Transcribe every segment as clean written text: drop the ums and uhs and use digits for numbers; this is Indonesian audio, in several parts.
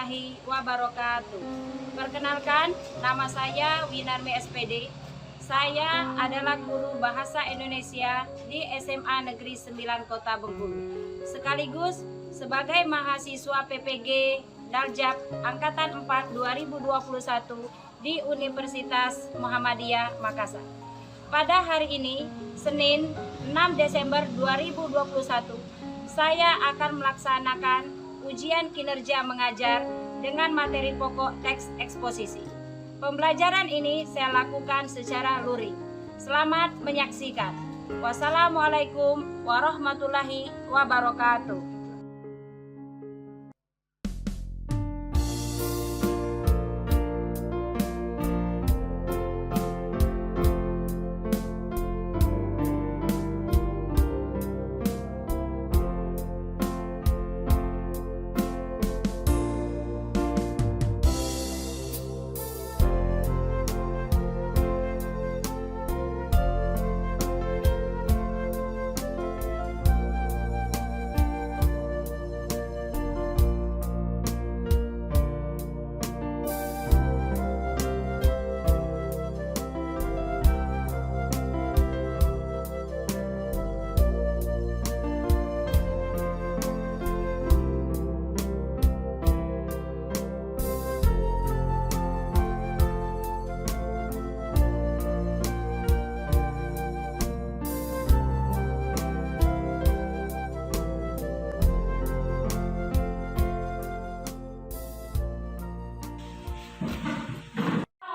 warahmatullahi wabarakatuh. Perkenalkan, nama saya Winarmi SPD. Saya adalah guru Bahasa Indonesia di SMA Negeri 9 Kota Bengkulu. Sekaligus sebagai mahasiswa PPG Daljab Angkatan 4 2021 di Universitas Muhammadiyah Makassar. Pada hari ini, Senin 6 Desember 2021, saya akan melaksanakan ujian kinerja mengajar dengan materi pokok teks eksposisi. Pembelajaran ini saya lakukan secara luring. Selamat menyaksikan. Wassalamualaikum warahmatullahi wabarakatuh.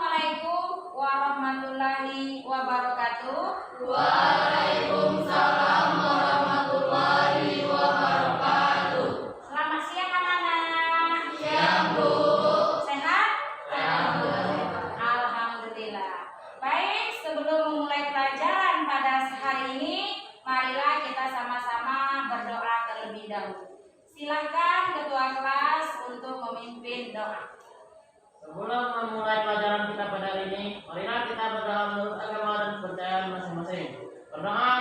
Assalamualaikum warahmatullahi wabarakatuh. Waalaikumsalam warahmatullahi wabarakatuh. Selamat siang anak-anak. Siang, Bu. Sehat? Alhamdulillah. Alhamdulillah. Baik, sebelum memulai pelajaran pada hari ini, marilah kita sama-sama berdoa terlebih dahulu. Silakan ketua kelas untuk memimpin doa. Sebelum memulai pelajaran kita pada hari ini, marilah kita berdoa menurut agama dan kepercayaan masing-masing. Berdoa,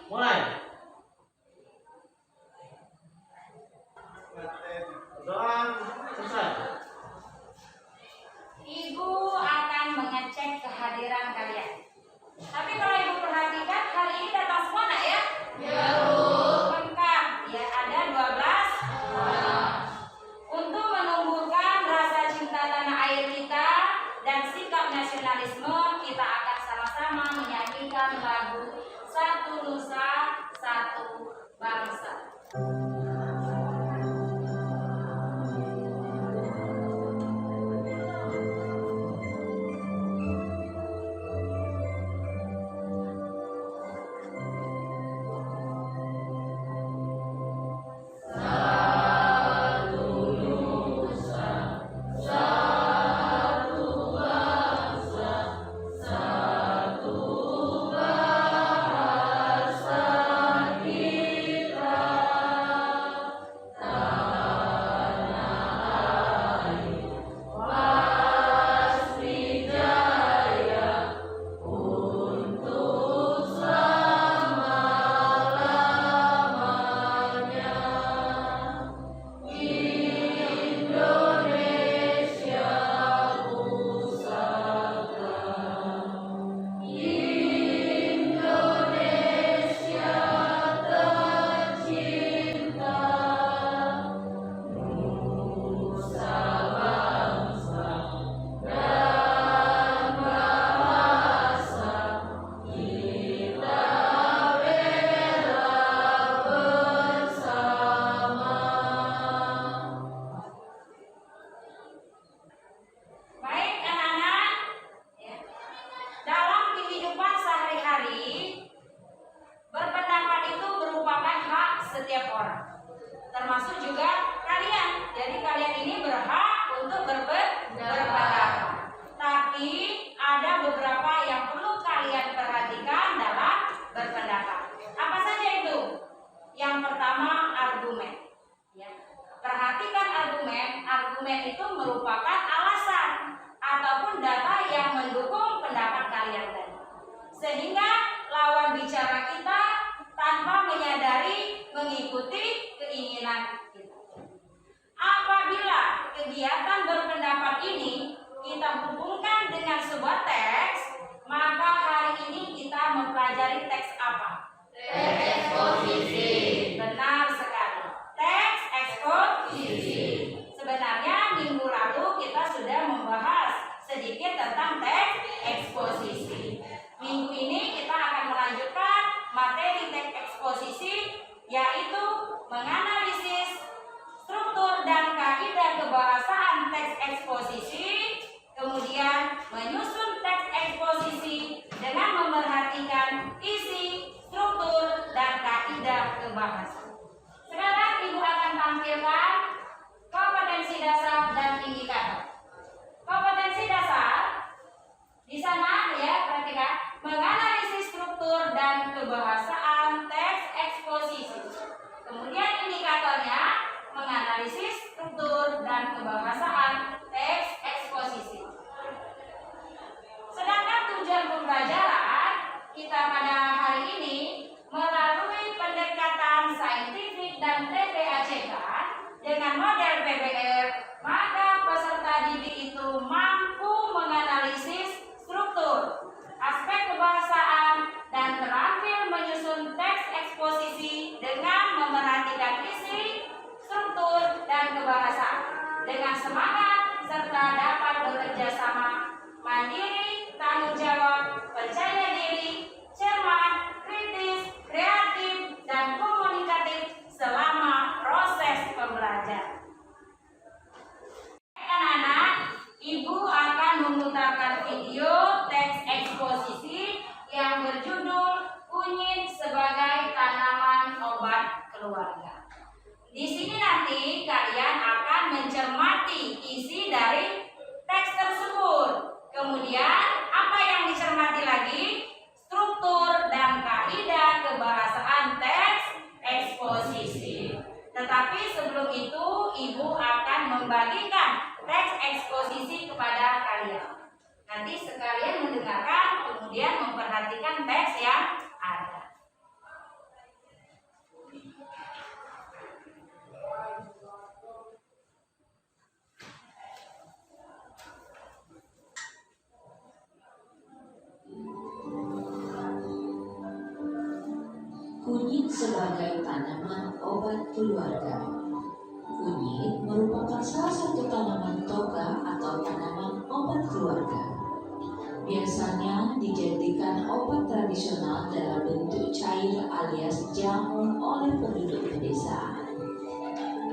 mulai. Berdoa, selesai. Ibu akan mengecek kehadiran kalian. Tapi kalau ibu perhatikan, hari ini datang semua nak ya? Ya, Bu. Lengkap, ya ada 12. Untuk menumbuhkan rasa cinta tanah air kita dan sikap nasionalisme, kita akan sama-sama menyanyikan lagu Satu Nusa, Satu Bangsa. eksposisi, yaitu menganalisis struktur dan kaidah kebahasaan teks eksposisi, kemudian menyusun teks eksposisi dengan memerhatikan isi, struktur, dan kaidah kebahasaan. Sekarang Ibu akan tampilkan kompetensi dasar dan indikator. Kompetensi dasar di sana ya, perhatikan, menganalisis struktur dan kebahasaan teks eksposisi. Kemudian indikatornya menganalisis struktur dan kebahasaan teks eksposisi. Sedangkan tujuan pembelajaran kita pada hari ini melalui pendekatan saintifik dan TPACK dengan model PBR, maka peserta didik itu mampu menganalisis struktur, aspek kebahasaan, dan terampil menyusun teks eksposisi dengan memerhatikan isi, struktur, dan kebahasaan dengan semangat serta dapat bekerja sama, mandiri, tanggung jawab, percaya diri, cermat, kritis, kreatif, dan komunikatif selama proses pembelajaran. Anak-anak, Ibu akan memutarkan video teks eksposisi yang berjudul Kunyit sebagai Tanaman Obat Keluarga. Di sini nanti kalian akan mencermati isi dari teks tersebut. Kemudian apa yang dicermati lagi? Struktur dan kaidah kebahasaan teks eksposisi. Tetapi sebelum itu Ibu akan membagikan teks eksposisi kepada kalian. Nanti sekalian mendengarkan, kemudian memperhatikan teks yang ada. Kunyit sebagai tanaman obat keluarga. Kunyit merupakan salah satu tanaman toga atau tanaman obat keluarga. Biasanya dijadikan obat tradisional dalam bentuk cair alias jamu oleh penduduk pedesaan.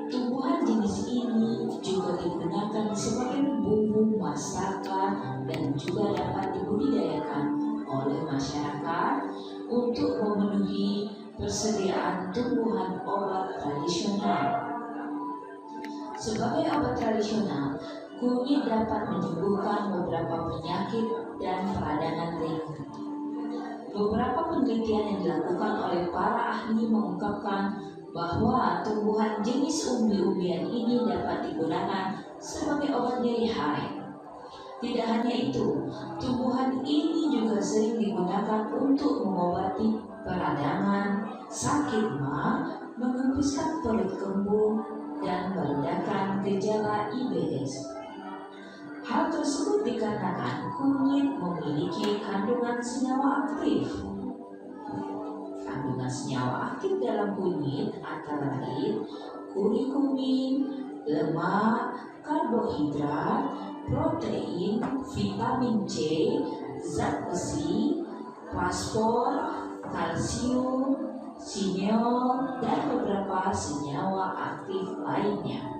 Tumbuhan jenis ini juga digunakan sebagai bumbu masakan dan juga dapat dibudidayakan oleh masyarakat untuk memenuhi persediaan tumbuhan obat tradisional. Sebagai obat tradisional, kunyit dapat menyembuhkan beberapa penyakit dan peradangan ringan. Beberapa penelitian yang dilakukan oleh para ahli mengungkapkan bahwa tumbuhan jenis umbi-umbian ini dapat digunakan sebagai obat nyeri haid. Tidak hanya itu, tumbuhan ini juga sering digunakan untuk mengobati peradangan, sakit ma, mengembuskan perut kembung, dan meredakan gejala IBS. Hal tersebut dikarenakan kunyit memiliki kandungan senyawa aktif. Kandungan senyawa aktif dalam kunyit antara lain kurikumin, lemak, karbohidrat, protein, vitamin C, zat besi, fosfor, kalsium, sineol, dan beberapa senyawa aktif lainnya.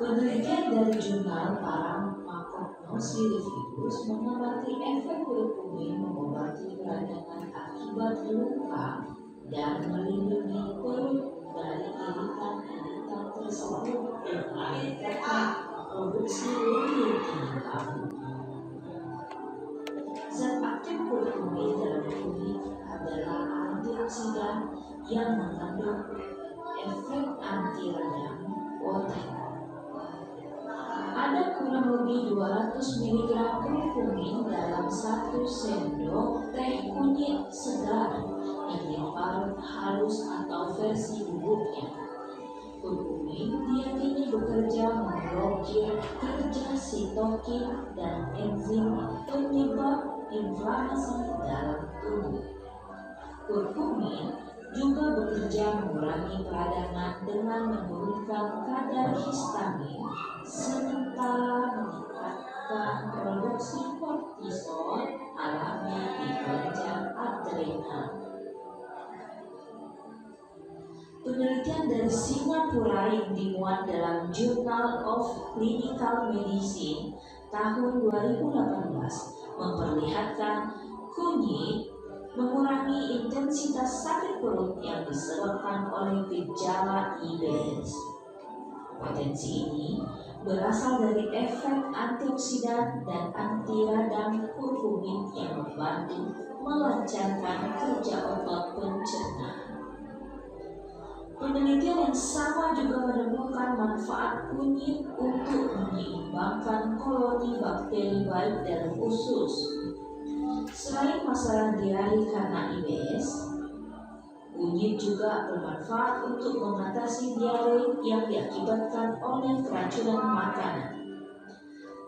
Penelitian dari jurnal Pharmacognosy Reviews mengamati efek kurkumin mengobati peradangan akibat luka dan melindungi perut dari iritan-iritan tersebut dan meningkatkan produksi leukemia. Zat aktif kurkumin dalam kunyit adalah antioksidan yang mengandung efek anti radang protein. Ada kurang lebih 200 mg kurkumin dalam 1 sendok teh kunyit segar yang diparut halus atau versi bubuknya. Kurkumin diyakini bekerja memblokir kerja sitokin dan enzim penyebab inflamasi dalam tubuh. Kurkumin juga bekerja mengurangi peradangan dengan menurunkan kadar histamin serta meningkatkan produksi kortisol alami di kelenjar adrenal. Penelitian dari Singapura yang dimuat dalam Journal of Clinical Medicine tahun 2018 memperlihatkan kunyit mengurangi intensitas sakit perut yang disebabkan oleh gejala IBS. Potensi ini berasal dari efek antioksidan dan anti radang kurkumin yang membantu melancarkan kerja otot pencernaan. Penelitian yang sama juga menemukan manfaat kunyit untuk menyeimbangkan koloni bakteri baik dalam usus. Selain masalah diare karena IBS, kunyit juga bermanfaat untuk mengatasi diare yang diakibatkan oleh keracunan makanan.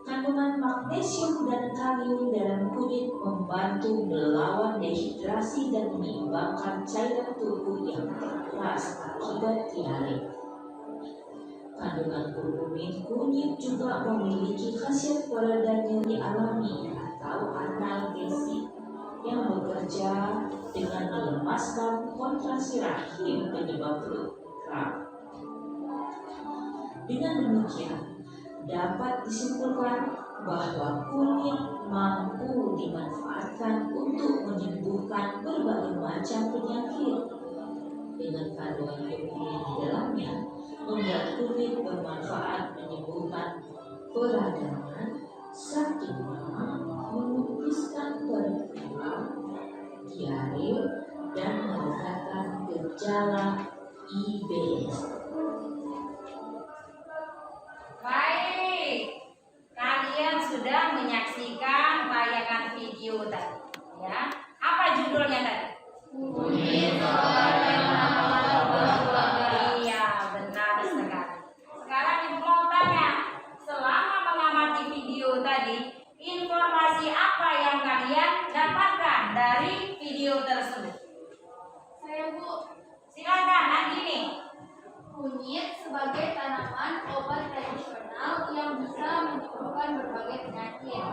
Kandungan magnesium dan kalium dalam kunyit membantu melawan dehidrasi dan menyeimbangkan cairan tubuh yang terkuras akibat diare. Kandungan kurkumin kunyit juga memiliki khasiat peredam nyeri alami atau analgesik yang bekerja dengan melemaskan kontraksi rahim penyebab perut kram. Dengan demikian, dapat disimpulkan bahwa kunyit mampu dimanfaatkan untuk menyembuhkan berbagai macam penyakit. Dengan kandungan kurkumin di dalamnya, membuat kunyit bermanfaat menyembuhkan peradangan, sakit mah, menupiskan perut kram, diare, dan meredakan gejala IBS. Baik, kalian sudah menyaksikan tayangan video tadi, ya. Apa judulnya tadi? Kunyit sebagai tanaman berkeluarga. Iya, benar sekali. Sekarang Ibu mau tanya, selama mengamati video tadi, informasi apa yang kalian dapatkan dari video tersebut? Saya Bu, Silakan, Andini. kunyit sebagai tanaman obat tradisional yang bisa menyembuhkan berbagai penyakit.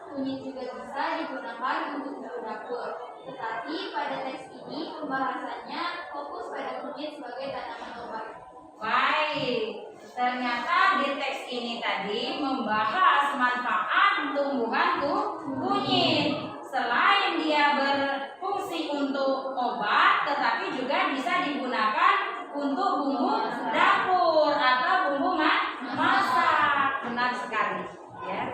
Kunyit juga bisa digunakan untuk dapur. Tetapi pada teks ini pembahasannya fokus pada kunyit sebagai tanaman obat. Baik, ternyata di teks ini tadi membahas manfaat tumbuhan kunyit. Selain dia berfungsi untuk obat, tetapi juga bisa digunakan untuk bumbu dapur atau bumbu masak. Benar sekali, ya.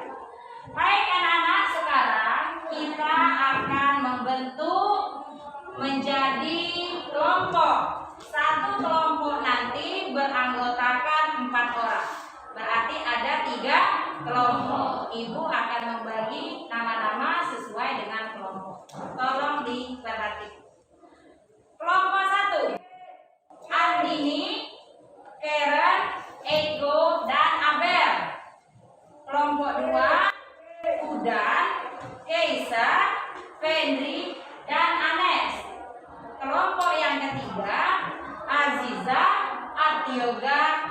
Baik anak-anak, sekarang kita akan membentuk menjadi kelompok. Satu kelompok nanti beranggotakan 4 orang. Berarti ada 3 kelompok. Ibu akan membagi nama-nama sesuai dengan kelompok. Tolong diperhatikan. Kelompok 1, Andini, Karen, Ego, dan Abel. Kelompok 2, Udan, Keisa, Fendri, dan Anes. Kelompok yang ketiga, Aziza, Atioga,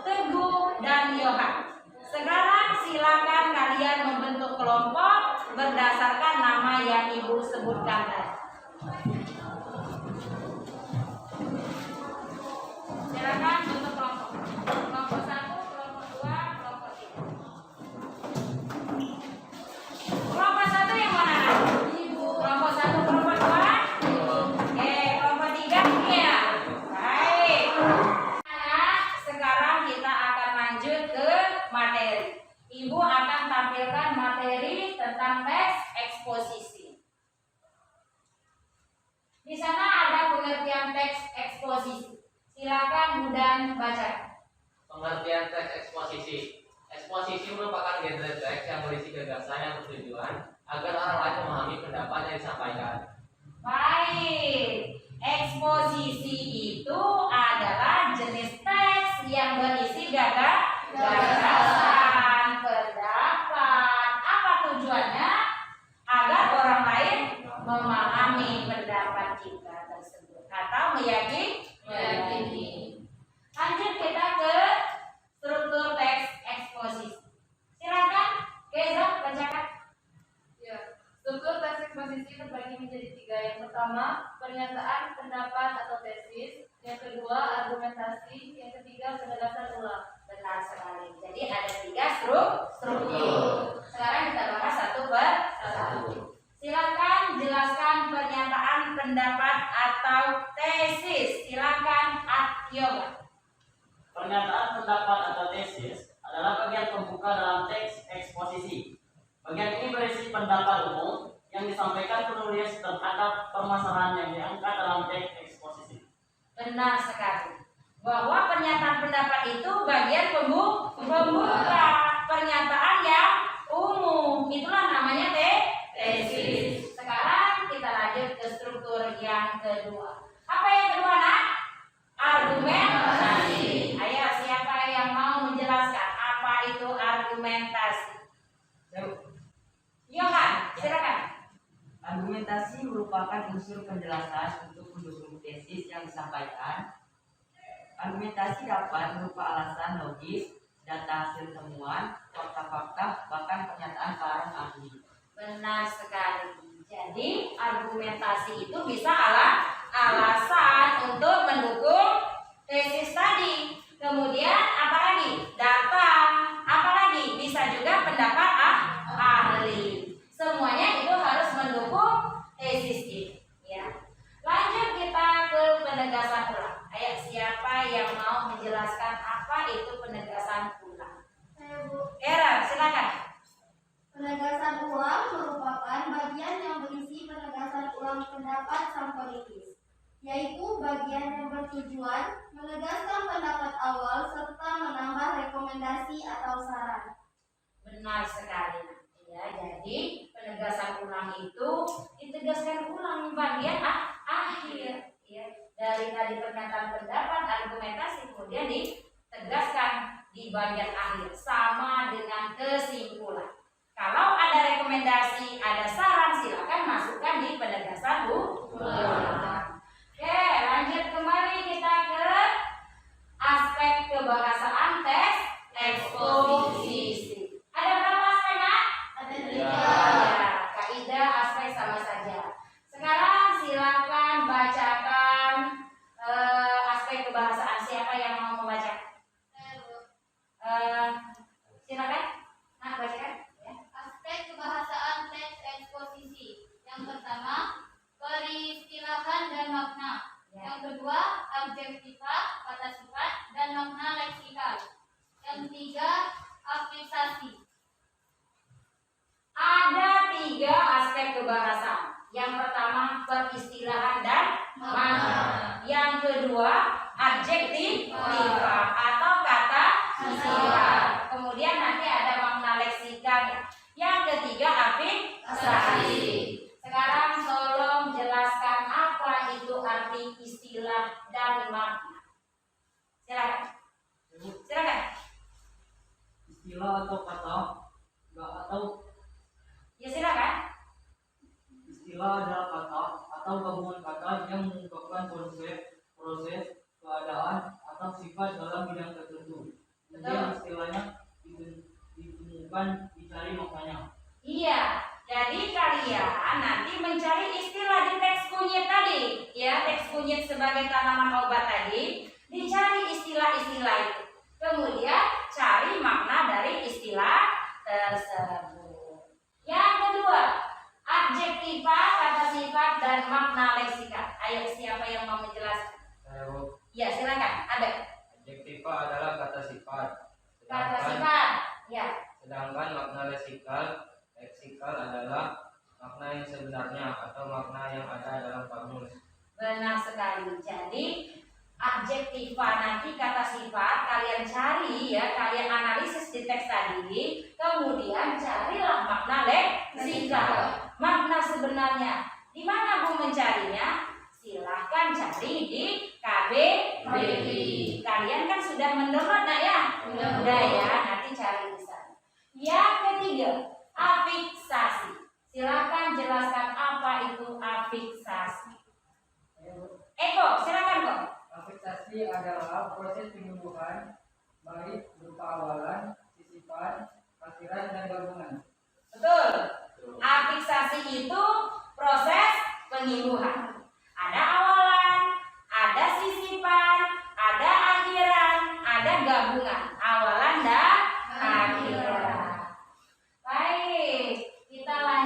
Teguh, dan Yohan. Sekarang silakan kalian membentuk kelompok berdasarkan nama yang Ibu sebutkan tadi. Silakan bentuk kelompok. Kelompok 1, kelompok 2, kelompok 3. Kelompok 1 yang mana? Ibu, Kelompok 1, kelompok 2. Oke, kelompok 3 ya. Baik. Nah, sekarang kita akan lanjut ke materi. Ibu akan tampilkan materi tentang teks eksposisi. Di sana ada pengertian teks eksposisi. Silakan Budan baca. Pengertian teks eksposisi. Eksposisi merupakan genre teks yang berisi gagasan yang bertujuan agar orang lain memahami pendapat yang disampaikan. Baik, eksposisi itu adalah jenis teks yang berisi gagasan, pendapat. Apa tujuannya? Agar orang lain memahami pendapat kita tersebut atau meyakini. Lanjut kita ke struktur teks eksposisi. Silakan, Keza bacakan. ya. Struktur teks eksposisi terbagi menjadi 3. Yang pertama, pernyataan pendapat atau tesis. Yang kedua, argumentasi. Yang ketiga, penegasan ulang. Benar sekali. Jadi ada 3 struktur. Sekarang kita bahas satu per satu. Silakan jelaskan pernyataan pendapat atau tesis. Silakan Yoga. Pernyataan pendapat atau tesis adalah bagian pembuka dalam teks eksposisi. Bagian ini berisi pendapat umum yang disampaikan penulis terhadap permasalahan yang diangkat dalam teks eksposisi. Benar sekali. Bahwa pernyataan pendapat itu bagian pembuka pernyataan yang umum. Itulah namanya tesis. Sekarang kita lanjut ke struktur yang kedua. Apa yang kedua, Nak? Argumentasi. Ayo, siapa yang mau menjelaskan apa itu argumentasi? Yohan, silakan. Argumentasi merupakan unsur penjelasan untuk mendukung tesis yang disampaikan. Argumentasi dapat berupa alasan logis, data hasil temuan, fakta-fakta, bahkan pernyataan para ahli. Benar sekali. Jadi argumentasi itu bisa alasan untuk mendukung tesis tadi. Kemudian apa lagi? Data. Apa lagi? Bisa juga pendapat ahli. Semuanya itu harus mendukung tesis ini. Ya. Lanjut kita ke penegasan ulang. Ayo, siapa yang mau menjelaskan apa itu penegasan ulang? Saya, Bu. Era, silakan. Penegasan ulang merupakan bagian yang berisi penegasan ulang pendapat sang perintis, yaitu bagian yang bertujuan menegaskan pendapat awal serta menambah rekomendasi atau saran. Benar sekali. Ya, jadi penegasan ulang itu ditegaskan ulang bagian akhir. Ya, dari tadi pernyataan pendapat, argumentasi, kemudian ditegaskan di bagian akhir sama dengan kesimpulan. Kalau ada rekomendasi, ada saran, silakan masukkan di penegasan ulang. Oke, lanjut kembali kita ke aspek kebahasaan teks eksposisi. Ada berapa aspek, Nak? Ada Ya, 3. kaidah aspek sama saja. Sekarang silakan bacakan aspek kebahasaan. Siapa yang mau membaca? Saya, Bu. Silakan. Nah, bacakan. Aspek kebahasaan teks eksposisi. Yang pertama, peristilahan dan makna. Yang kedua, adjektiva, kata sifat, dan makna leksikal. Yang ketiga, afiksasi. Ada 3 aspek kebahasaan. Yang pertama peristilahan dan makna. Yang kedua adjektiva atau kata sifat. Kemudian nanti ada makna leksikal. Yang ketiga afiksasi. Sekarang tolong jelaskan apa itu arti istilah dan makna. Silakan. Silakan. Istilah atau kata Ya silakan. istilah adalah kata atau gabungan kata yang mengungkapkan konsep, proses, keadaan, atau sifat dalam bidang tertentu. Kemudian istilahnya ditemukan, dicari maknanya. Iya, jadi kalian nanti mencari istilah di teks kunyit tadi, ya teks kunyit sebagai tanaman obat tadi, dicari istilah-istilah itu. Kemudian cari makna dari istilah tersebut. Yang kedua, adjektiva, kata sifat, dan makna leksikal. Ayo, siapa yang mau menjelaskan? Ya, silakan. Ada Adjektiva adalah kata sifat. kata sifat. Ya. Sedangkan makna leksikal adalah makna yang sebenarnya atau makna yang ada dalam kamus. Benar sekali. Jadi adjektiva nanti kata sifat kalian cari ya, kalian analisis di teks tadi, kemudian carilah makna leksikal. Makna sebenarnya di mana Bu mencarinya? Silahkan cari di KBBI. Kalian kan sudah mendownload ya? Sudah ya, nanti cari di sana. Yang ketiga, afiksasi. Silahkan jelaskan apa itu afiksasi. Eko, silakan kok. Afiksasi adalah proses penyembuhan baik berupa awalan, sisipan, akhiran, dan gabungan. Betul. Afiksasi itu proses penyembuhan. Ada awalan, ada sisipan,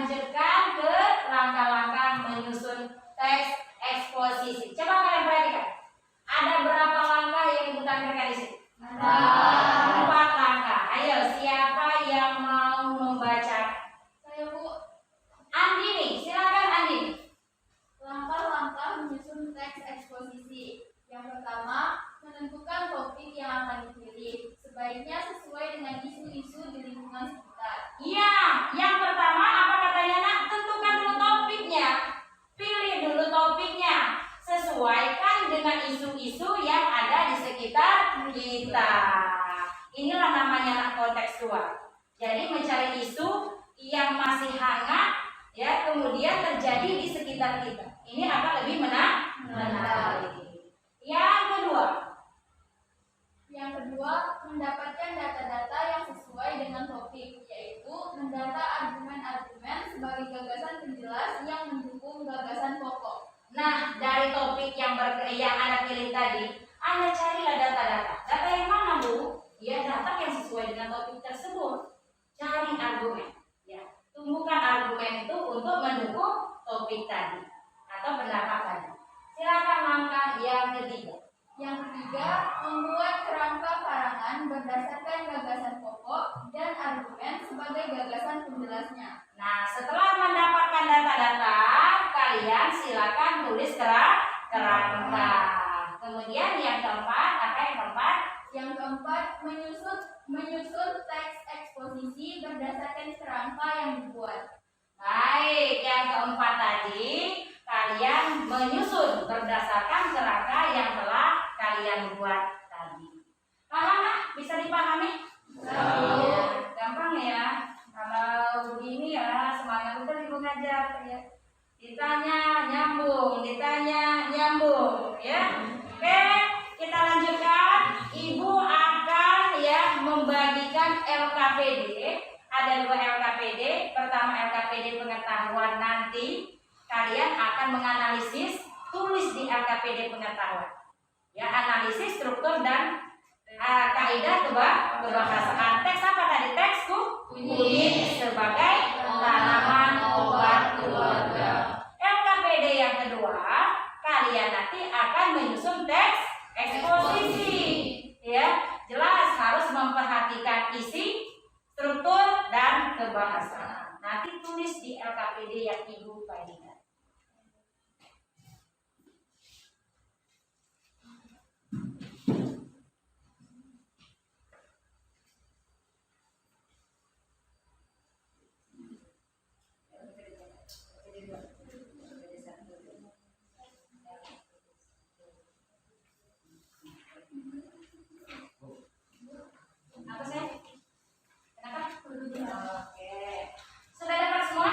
lanjutkan ke langkah-langkah menyusun teks eksposisi. Coba kalian perhatikan. Ada berapa langkah yang Ibu tampilkan di sini? Ada 4 langkah. Ayo, siapa yang mau membaca? Saya Bu. Andini, silakan Andini. Langkah-langkah menyusun teks eksposisi. Yang pertama, menentukan topik yang akan dipilih. Sebaiknya sesuai dengan isu-isu di lingkungan sekitar. Iya, yang pertama apa katanya nak? Tentukan dulu topiknya. Pilih dulu topiknya. Sesuaikan dengan isu-isu yang ada di sekitar kita. Inilah namanya nak kontekstual. Jadi mencari isu yang masih hangat, ya, kemudian terjadi di sekitar kita. Ini akan lebih menarik. Yang kedua, mendapatkan data-data yang sesuai dengan topik, yaitu mendata argumen-argumen sebagai gagasan penjelas yang mendukung gagasan pokok. Nah, dari topik yang Anda pilih tadi, Anda carilah data-data. Data yang mana, Bu? Ya, data yang sesuai dengan topik tersebut. Cari argumen. Ya, tumbuhkan argumen itu untuk mendukung topik tadi atau pendapat tadi. Silakan langkah yang ketiga. Yang ketiga, membuat kerangka karangan berdasarkan gagasan pokok dan argumen sebagai gagasan penjelasnya. Nah, setelah mendapatkan data-data, kalian silakan tulis kerangka. Kemudian yang keempat, apa yang keempat? Yang keempat, menyusun teks eksposisi berdasarkan kerangka yang dibuat. Baik, yang keempat tadi kalian menyusun berdasarkan kerangka yang telah kalian buat tadi. Paham nggak? Bisa dipahami? Ya, gampang ya. Kalau begini ya semangat betul Ibu ngajar ya. Ditanya nyambung, ditanya nyambung ya. Oke, kita lanjutkan. Ibu akan ya membagikan LKPD. Ada 2 LKPD. Pertama LKPD pengetahuan, nanti kalian akan menganalisis, tulis di LKPD pengetahuan. Ya, analisis struktur dan kaidah kebahasaan. Teks apa tadi? Teks kunyit sebagai tanaman obat keluarga. LKPD yang kedua, kalian nanti akan menyusun teks eksposisi. Ya, jelas harus memperhatikan isi, struktur dan kebahasaan. Nanti tulis di LKPD yang Ibu bagikan. Apa sih? Kenapa? Oke. Sudah dapat semua?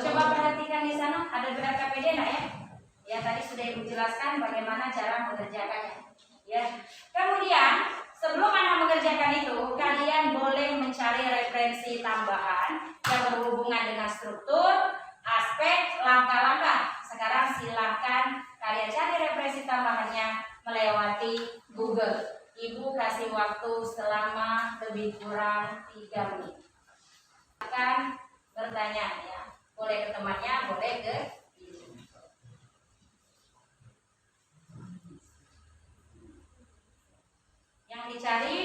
Coba perhatikan di sana ada LKPD enggak ya? Ya, tadi sudah Ibu jelaskan bagaimana cara mengerjakannya. Ya. Kemudian, sebelum Anda mengerjakan itu, kalian boleh mencari referensi tambahan yang berhubungan dengan struktur, aspek, langkah-langkah. Sekarang silakan kalian cari referensi tambahannya melewati Google. Ibu kasih waktu selama lebih kurang 3 menit. Akan bertanya ya, boleh ke temannya, boleh ke ibu. Yang dicari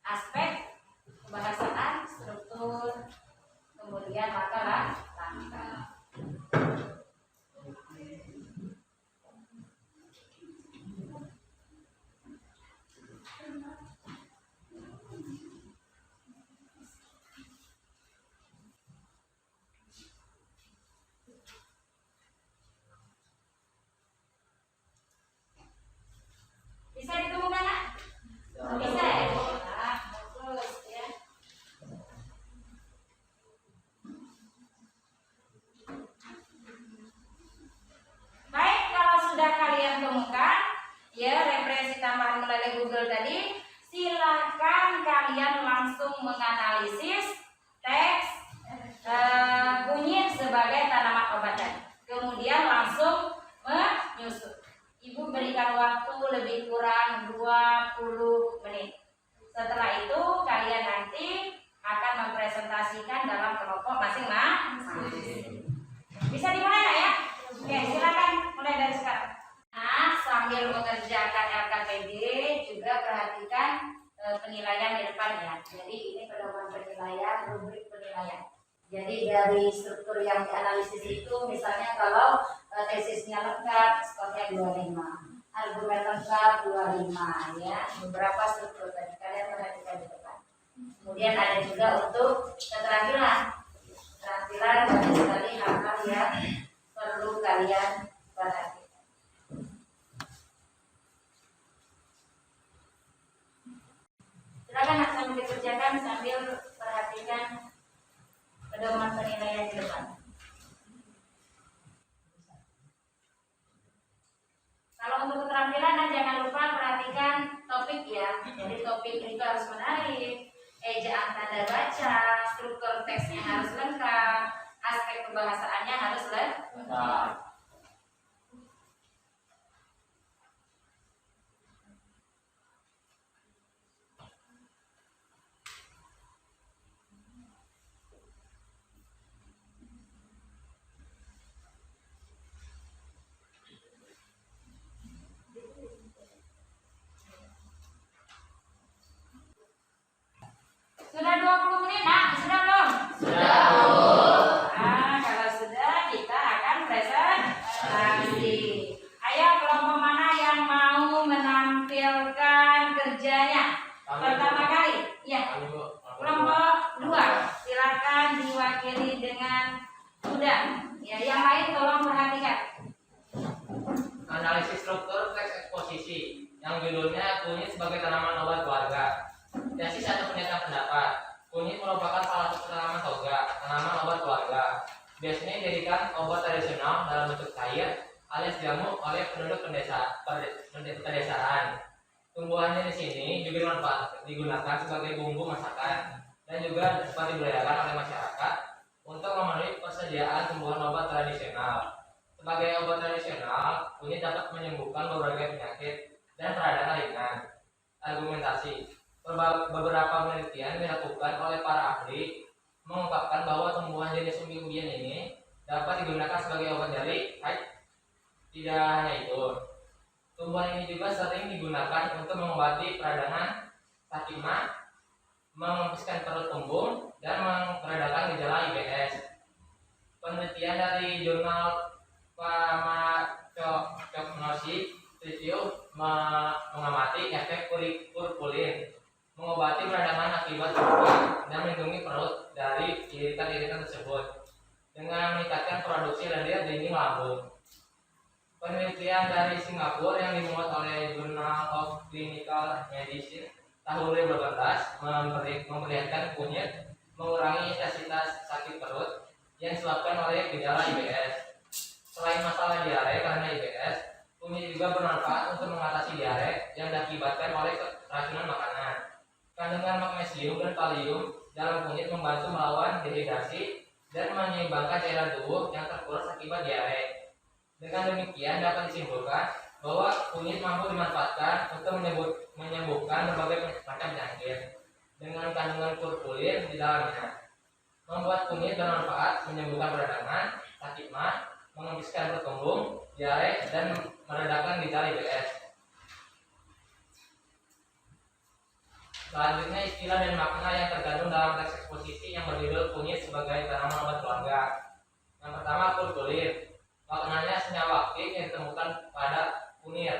aspek kebahasaan, struktur, kemudian langkah. Bisa ditemukan nggak? Bisa ya? Nah, bagus ya. Baik, kalau sudah kalian temukan ya referensi tambahan melalui Google tadi, silakan kalian langsung menganalisis teks kunyit sebagai tanaman obatan. Kemudian langsung menyusun. Ibu berikan waktu lebih kurang 20 menit. Setelah itu kalian nanti akan mempresentasikan dalam kelompok masing-masing. dari struktur yang dianalisis itu, misalnya kalau tesisnya lengkap skornya 25, argumen lengkap 25 ya, beberapa struktur tadi kalian perhatikan di depan. Kemudian ada juga untuk keterampilan banyak sekali hal-hal yang perlu kalian perhatikan. Silakan sambil dikerjakan sambil perhatikan pedoman penilaian di depan. Kalau untuk keterampilan jangan lupa perhatikan topik ya. Jadi topik itu harus menarik, ejaan tanda baca, struktur teksnya harus lengkap, aspek kebahasaannya harus lengkap. Sudah 20 menit, nak? Sudah belum? Sudah, Bu. Kalau sudah, kita akan presentasi. Ayo, kelompok mana yang mau menampilkan kerjanya? Pertama kali, ya. Kelompok 2, silakan diwakili dengan mudah. Ya, yang lain tolong perhatikan. Analisis struktur teks eksposisi yang judulnya kunyit sebagai tanaman obat keluarga. Tesis atau pernyataan pendapat. Kunyit merupakan salah satu tanaman toga, tanaman obat keluarga. Biasanya dijadikan obat tradisional dalam bentuk cair alias jamu oleh penduduk pedesaan. Tumbuhannya di sini juga digunakan sebagai bumbu masakan dan juga dapat dibudidayakan oleh masyarakat untuk memenuhi persediaan tumbuhan obat tradisional. Sebagai obat tradisional, kunyit dapat menyembuhkan berbagai penyakit dan peradangan ringan. Argumentasi. Beberapa penelitian dilakukan oleh para ahli mengungkapkan bahwa tumbuhan jenis umbi-umbian ini dapat digunakan sebagai obat nyeri. Tidak hanya itu, tumbuhan ini juga sering digunakan untuk mengobati peradangan, sakit mah, mengempiskan perut kembung, dan meredakan gejala IBS. Penelitian dari jurnal Pharmacognosy Review mengamati efek kurkulin mengobati peradangan akibat luka dan melindungi perut dari iritan-iritan tersebut dengan meningkatkan produksi lendir dinding lambung. Penelitian dari Singapura yang dimuat oleh Journal of Clinical Medicine tahun 2012 memperlihatkan kunyit mengurangi intensitas sakit perut yang disebabkan oleh gejala IBS. Selain masalah diare karena IBS, kunyit juga bermanfaat untuk mengatasi diare yang diakibatkan oleh keracunan makanan. Kandungan magnesium dan kalium dalam kunyit membantu melawan dehidrasi dan menyeimbangkan cairan tubuh yang terkuras akibat diare. Dengan demikian dapat disimpulkan bahwa kunyit mampu dimanfaatkan untuk menyembuhkan berbagai macam penyakit dengan kandungan kurkulin di dalamnya. Membuat kunyit bermanfaat menyembuhkan peradangan, sakit mah, mengempiskan perut kembung, diare, dan meredakan gejala IBS. Selanjutnya istilah dan makna yang terkandung dalam teks eksposisi yang berjudul kunyit sebagai tanaman obat keluarga. Yang pertama, kurkulin. Maknanya senyawa aktif yang ditemukan pada kunir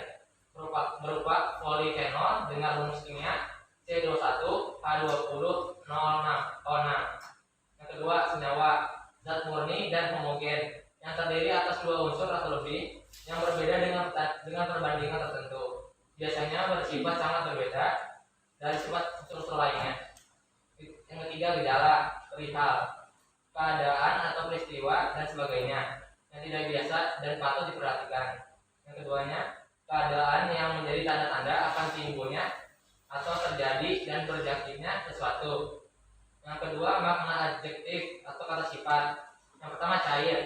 berupa polifenol dengan rumus kimia C21H20O6. Yang kedua, senyawa zat murni dan homogen yang terdiri atas dua unsur atau lebih yang berbeda dengan perbandingan tertentu. Biasanya bersifat sangat berbeda dari sifat unsur lainnya. Yang ketiga, gejala, perihal, keadaan atau peristiwa dan sebagainya yang tidak biasa dan patut diperhatikan. Yang keduanya, keadaan yang menjadi tanda-tanda akan timbulnya atau terjadi dan berjangkitnya sesuatu. Yang kedua, makna adjektif atau kata sifat. Yang pertama, cair,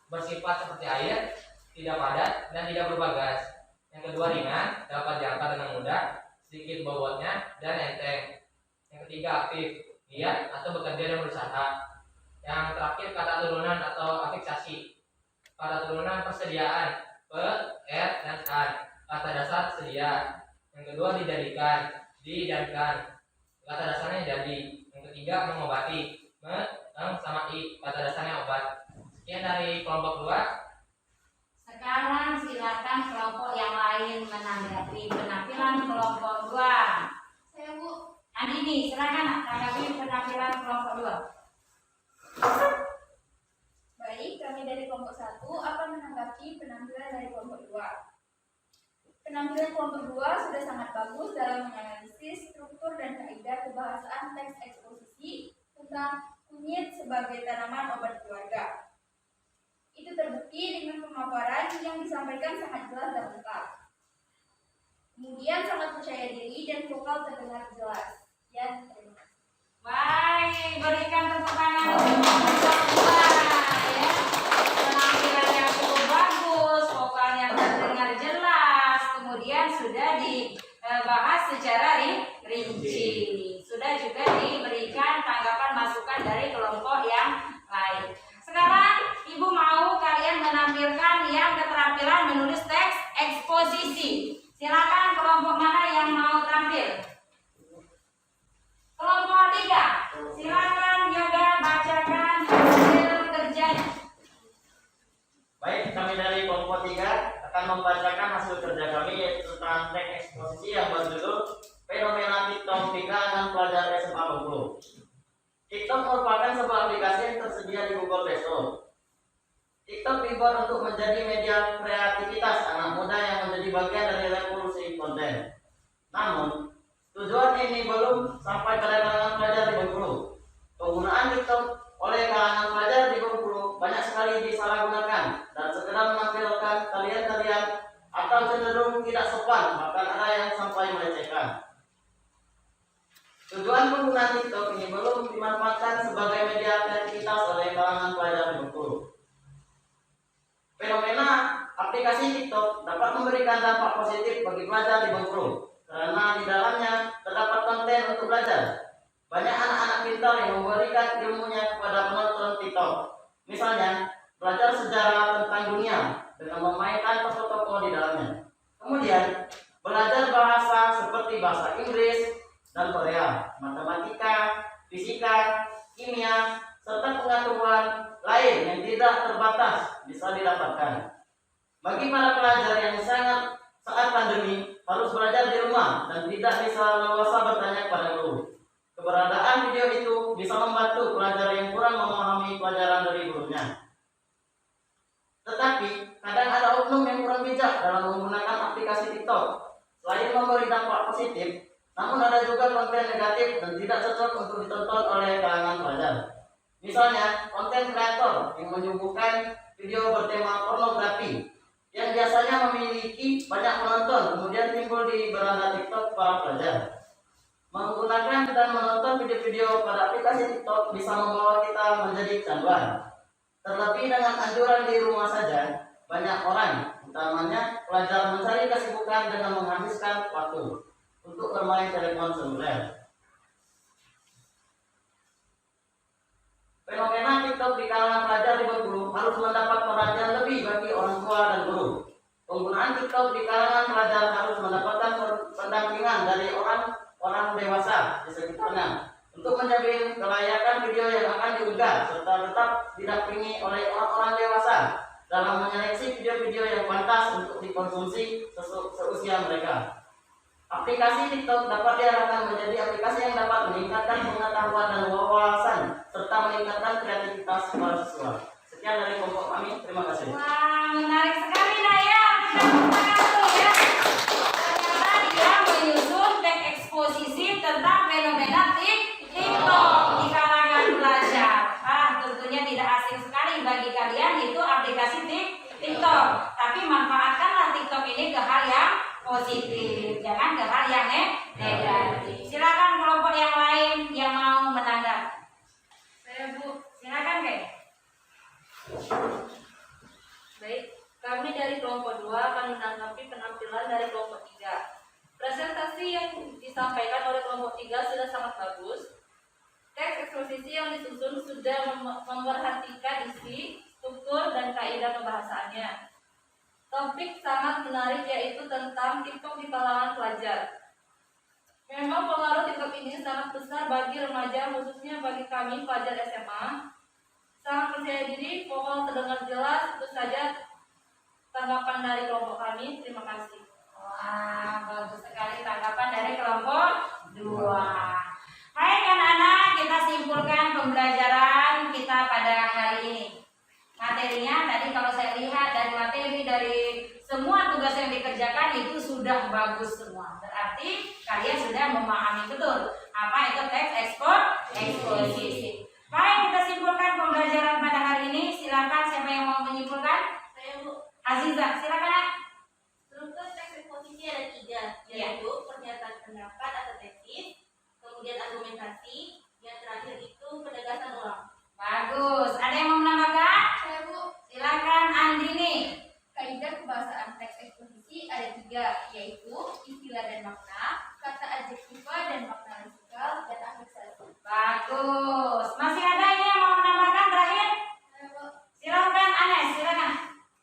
bersifat seperti air, tidak padat dan tidak berbagas. Yang kedua, ringan, dapat diangkat dengan mudah, sedikit bobotnya dan enteng. Yang ketiga, aktif, giat atau bekerja dan berusaha. Yang terakhir, kata turunan atau afiksasi. Kata turunan persediaan, pe, er, dan an. Kata dasar sedia. Yang kedua, dijadikan, di dan kan. Kata dasarnya jadi. Yang ketiga, mengobati, mengamati pada dasarnya obat. Sekian dari kelompok 2. Sekarang silakan kelompok yang lain menanggapi penampilan kelompok 2. Saya Bu. Andini, silakan tanggapi penampilan kelompok 2. Baik, kami dari kelompok 1 akan menanggapi penampilan dari kelompok 2. Penampilan kelompok 2 sudah sangat bagus dalam menganalisis struktur dan kaidah kebahasaan teks eksposisi tentang kunyit sebagai tanaman obat keluarga. Itu terbukti dengan pemaparan yang disampaikan sangat jelas dan lengkap. Kemudian sangat percaya diri dan vokal terdengar jelas. Ya, terima kasih. Baik, berikan tepuk tangan untuk kelompok 2 ya. Penampilannya cukup bagus, vokalnya terdengar jelas, kemudian sudah dibahas secara rinci. Sudah juga diberikan tanggapan masukan dari kelompok yang lain. Sekarang Ibu mau kalian menampilkan yang keterampilan menulis teks eksposisi. Silakan kelompok mana yang mau tampil? Kelompok 3, silakan Yoga bacakan hasil kerjanya. Baik, kami dari kelompok 3 akan membacakan hasil kerja kami yaitu tentang teks eksposisi yang berjudul Fenomena TikTok di kalangan pelajar SMA Bengkulu. TikTok merupakan sebuah aplikasi yang tersedia di Google Play Store. TikTok dibuat untuk menjadi media kreativitas anak muda yang menjadi bagian dari revolusi konten. Namun, tujuan ini belum sampai pada kalangan pelajar di Bengkulu. Penggunaan TikTok oleh kalangan pelajar di Bengkulu banyak sekali disalahgunakan dan sekedar menampilkan tarian-tarian atau cenderung tidak sopan, bahkan ada yang sampai melecehkan. Tujuan penggunaan TikTok ini belum dimanfaatkan sebagai media kreativitas oleh kalangan pelajar di Bengkulu. Fenomena aplikasi TikTok dapat memberikan dampak positif bagi pelajar di Bengkulu karena di dalamnya terdapat konten untuk belajar. Banyak anak-anak pintar yang memberikan ilmunya kepada penonton TikTok. Misalnya, belajar sejarah tentang dunia dengan memainkan tokoh-tokoh di dalamnya. Kemudian, belajar bahasa seperti bahasa Inggris dan Korea, matematika, fisika, kimia, serta pengetahuan lain yang tidak terbatas bisa didapatkan. Bagi para pelajar yang saat pandemi harus belajar di rumah dan tidak bisa leluasa bertanya kepada guru, keberadaan video itu bisa membantu pelajar yang kurang memahami pelajaran dari gurunya. Tetapi kadang ada oknum yang kurang bijak dalam menggunakan aplikasi TikTok. Selain memberi dampak positif, namun ada juga konten negatif dan tidak cocok untuk ditonton oleh kalangan pelajar. Misalnya, konten kreator yang menyuguhkan video bertema pornografi yang biasanya memiliki banyak penonton kemudian timbul di beranda TikTok para pelajar. Menggunakan dan menonton video-video pada aplikasi TikTok bisa membawa kita menjadi kecanduan. Terlebih dengan anjuran di rumah saja, banyak orang, utamanya pelajar, mencari kesibukan dengan menghabiskan waktu untuk bermain telepon seluler. Fenomena TikTok di kalangan pelajar di Bengkulu harus mendapat perhatian lebih bagi orang tua dan guru. Penggunaan TikTok di kalangan pelajar harus mendapatkan pendampingan dari orang dewasa di sekitarnya untuk menjamin kelayakan video yang akan diunggah serta tetap didampingi oleh orang-orang dewasa dalam menyeleksi video-video yang pantas untuk dikonsumsi seusia mereka. Aplikasi TikTok dapat diarahkan menjadi aplikasi yang dapat meningkatkan pengetahuan dan wawasan serta meningkatkan kreativitas para siswa. Sekian dari kelompok kami, terima kasih. Wah, menarik sekali Naya. Tepuk tangan dulu ya. Ternyata dia menyusun teks eksposisi tentang fenomena TikTok di kalangan pelajar. Tentunya tidak asing sekali bagi kalian itu aplikasi TikTok. Tapi manfaatkanlah TikTok ini ke hal yang positif, jangan ke hal yang negatif. Silakan kelompok yang lain yang mau menanggapi. Saya Bu. Silakan Kek. Baik, kami dari kelompok 2 akan menanggapi penampilan dari kelompok 3. Presentasi yang disampaikan oleh kelompok 3 sudah sangat bagus. Teks eksposisi yang disusun sudah memperhatikan isi, struktur, dan kaidah pembahasannya. Topik sangat menarik yaitu tentang TikTok di kalangan pelajar. Memang pengaruh TikTok ini sangat besar bagi remaja, khususnya bagi kami pelajar SMA. Sangat percaya diri, vokal terdengar jelas, itu saja tanggapan dari kelompok kami. Terima kasih. Wah, bagus sekali tanggapan dari kelompok 2. Baik anak-anak, kita simpulkan pembelajaran kita pada hari ini. Materinya tadi kalau saya lihat dari materi dari semua tugas yang dikerjakan itu sudah bagus semua. Berarti kalian sudah memahami betul apa itu teks eksposisi. Baik, kita simpulkan pembelajaran pada hari ini. Silakan siapa yang mau menyimpulkan? Saya Bu. Aziza, silakan. Nak. Struktur teks eksposisi ada 3, Iya. yaitu pernyataan pendapat atau tesis, kemudian argumentasi, yang terakhir itu penegasan ulang. Bagus. Ada yang mau menambahkan? Saya Bu. Silakan Andini. Kaidah kebahasaan teks eksposisi ada 3, yaitu istilah dan makna, kata adjektiva dan makna lesikal, dan afiksasi. Bagus. Masih ada ini yang mau menambahkan terakhir? Saya Bu. Silakan Anes, silakan.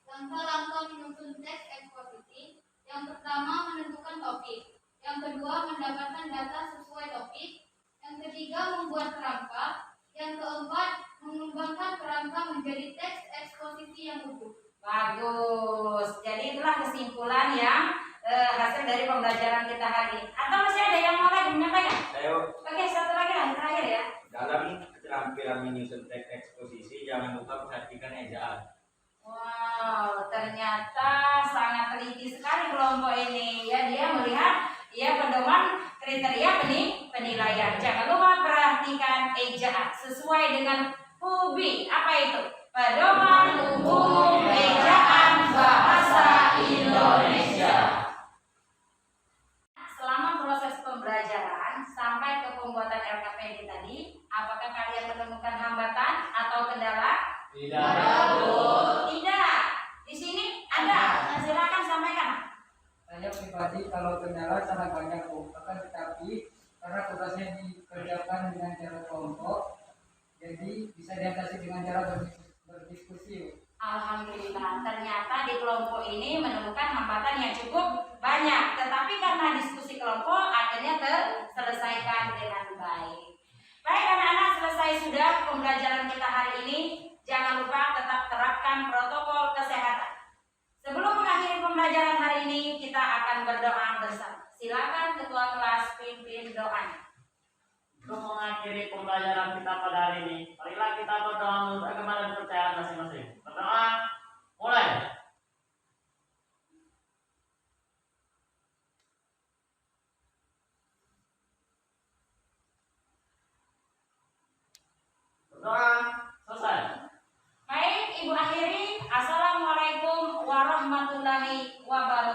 Langkah-langkah menyusun teks eksposisi. Yang pertama menentukan topik. Yang kedua mendapatkan data sesuai topik. Yang ketiga membuat kerangka. Yang keempat mengembangkan kerangka menjadi teks eksposisi yang utuh. Bagus. Jadi itulah kesimpulan yang hasil dari pembelajaran kita hari ini. Atau masih ada yang mau lagi menyampaikan? Ayo, Oke, satu lagi lah terakhir ya. dalam keterampilan menyusun teks eksposisi jangan lupa perhatikan ejaan. Wow, ternyata sangat teliti sekali kelompok ini. Ya, dia melihat pedoman kriteria penilaian. Jangan lupa perhatikan ejaan sesuai dengan PUBI. Apa itu? Pedoman Umum Ejaan Bahasa Indonesia. Selama proses pembelajaran sampai ke pembuatan LKPD tadi, apakah kalian menemukan hambatan atau kendala? Tidak. Di sini ada. Silakan sampaikan. Saya pribadi kalau kendala sangat banyak Bu, akan tetapi karena tugasnya dikerjakan dengan cara kelompok, jadi bisa diatasi dengan cara berdiskusi. Alhamdulillah, ternyata di kelompok ini menemukan hambatan yang cukup banyak. Tetapi karena diskusi kelompok akhirnya terselesaikan dengan baik. Baik anak-anak, selesai sudah pembelajaran kita hari ini. Jangan lupa tetap terapkan protokol kesehatan. Sebelum mengakhiri pembelajaran hari ini, kita akan berdoa bersama. Silakan ketua kelas pimpin doanya. Untuk mengakhiri pembelajaran kita pada hari ini, marilah kita berdoa menurut agama dan kepercayaan masing-masing. Berdoa, mulai. Berdoa, selesai. Baik, Ibu akhiri. Assalamualaikum warahmatullahi wabarakatuh.